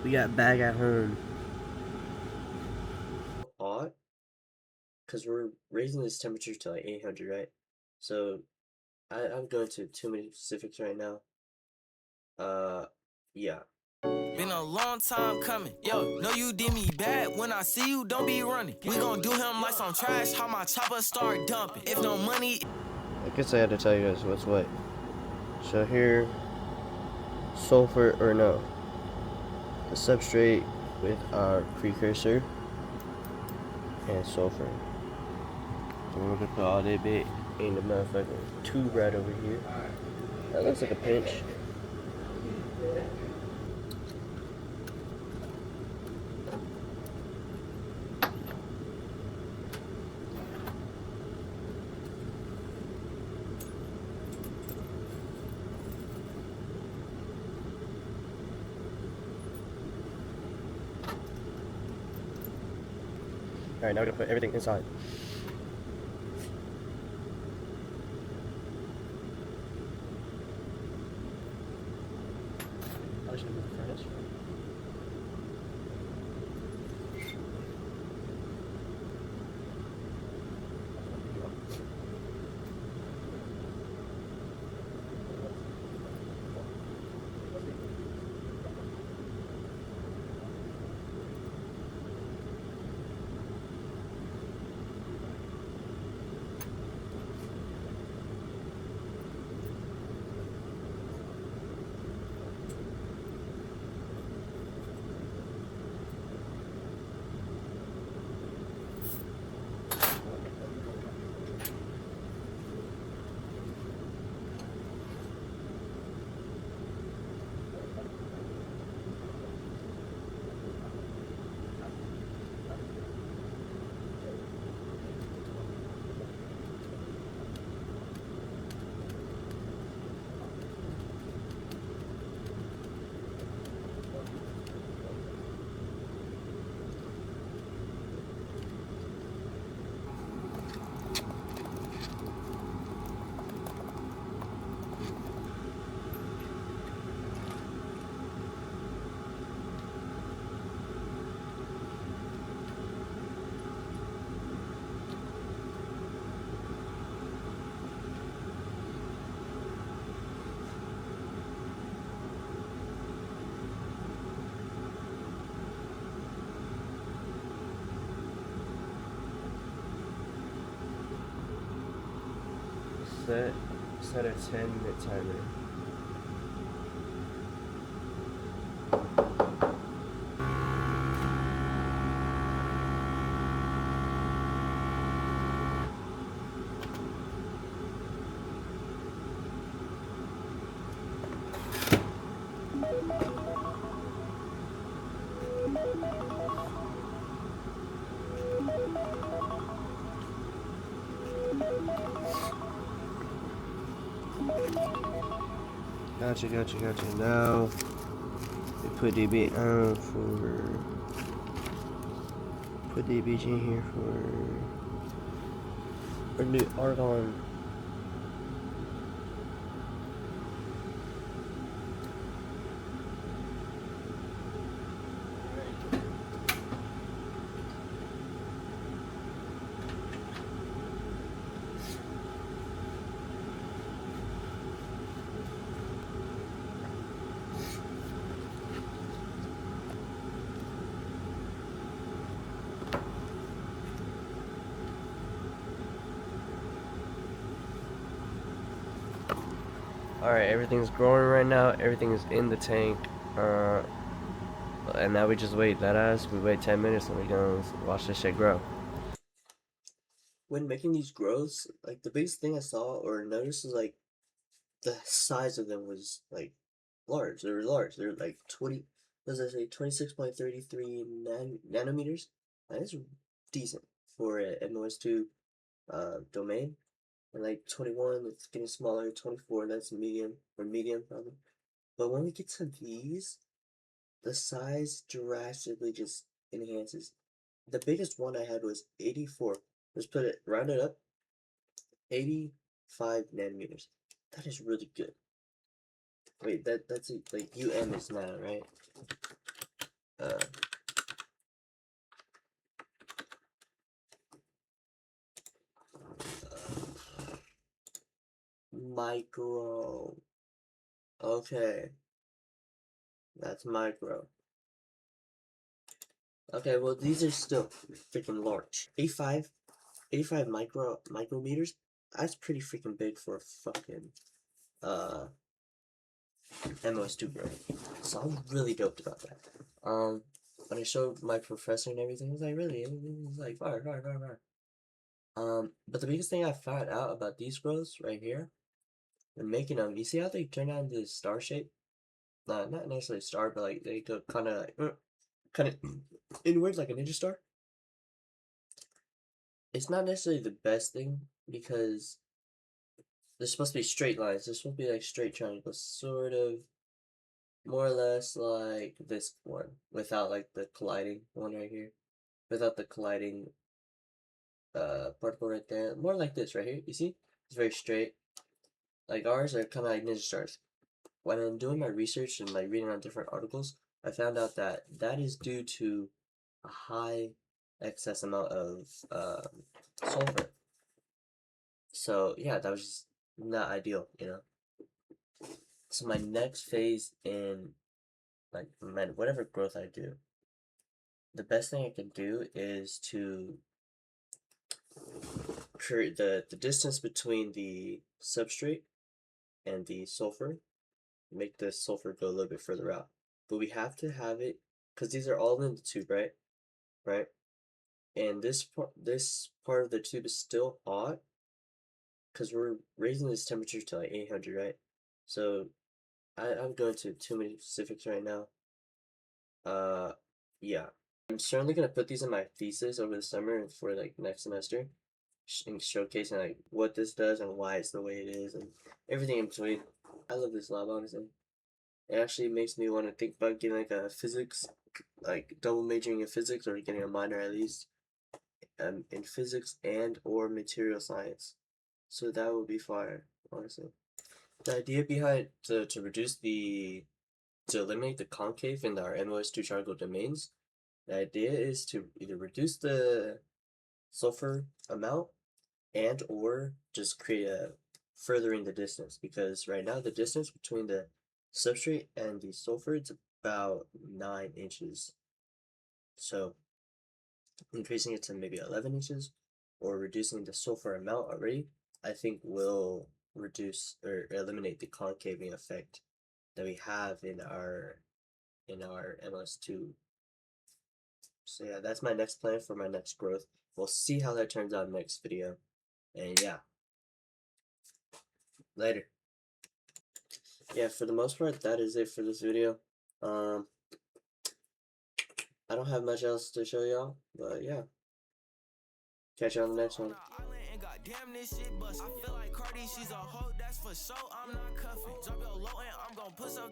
We got bag at home. Hot because we're raising this temperature to like 800, right? So I'm going to too many specifics right now. Yeah. Been a long time coming. Yo, know you did me bad. When I see you, don't be running. We gon' do him like some trash. How my chopper start dumping. If no money. I guess I had to tell you guys what's what. So here, sulfur or no, the substrate with our precursor and sulfur. So we're gonna put all that bit in the motherfucking tube right over here. That looks like a pinch. Alright, now we're gonna put everything inside. I should move the furnace. Set a 10-minute timer. Gotcha. Now we put the bit on for put the bitch in here for new argon. Alright, everything's growing right now. Everything is in the tank. And now we just wait. We wait 10 minutes and we gonna watch this shit grow. When making these growths, like the biggest thing I saw or noticed is like the size of them was like large. They were large. They're like 20, what does I say, 26.33 nanometers. That is decent for an MS2 domain. And like 21, it's getting smaller. 24, that's medium or medium probably. But when we get to these, the size drastically just enhances. The biggest one I had was 84. Let's put it rounded up, 85 nanometers. That is really good. Wait, that's like UM is now, right? micro. Okay. That's micro. Okay, well these are still freaking large. 85 micrometers. That's pretty freaking big for a fucking MOS2 growth. So I'm really doped about that. When I showed my professor and everything, he was like, really? He was like, fire, fire, fire, fire. But the biggest thing I found out about these growths right here, when making them, you see how they turn out into this star shape? Not necessarily star, but like they go kind of inward like a ninja star. It's not necessarily the best thing because they're supposed to be straight lines. They're supposed to be like straight triangles, sort of, more or less like this one, without like the colliding one right here, without the colliding particle right there. More like this right here. You see, it's very straight. Like ours are kind of like ninja stars. When I'm doing my research and like reading on different articles, I found out that that is due to a high excess amount of sulfur. So yeah, that was just not ideal, you know. So my next phase in like whatever growth I do, the best thing I can do is to create the distance between the substrate and the sulfur, make the sulfur go a little bit further out. But we have to have it because these are all in the tube, right? Right? And this part of the tube is still hot because we're raising this temperature to like 800, right? So I'm going into too many specifics right now. Yeah. I'm certainly gonna put these in my thesis over the summer and for like next semester, and showcasing like what this does and why it's the way it is and everything in between. I love this lab, honestly. It actually makes me want to think about getting like a physics, like double majoring in physics or getting a minor at least, in physics and or material science. So that would be fire, honestly. The idea behind to reduce to eliminate the concave in our MOS2 charcoal domains, the idea is to either reduce the sulfur amount and or just create a furthering the distance, because right now the distance between the substrate and the sulfur is about 9 inches. So increasing it to maybe 11 inches or reducing the sulfur amount already, I think will reduce or eliminate the concaving effect that we have in our MS2. So yeah, that's my next plan for my next growth. We'll see how that turns out next video. And yeah, later. Yeah, for the most part, that is it for this video. I don't have much else to show y'all, but yeah. Catch you on the next one. Damn, this shit bust. I feel like Cardi, she's a hoe, that's for sure. I'm not cuffing. Drop your low and I'm gon' put some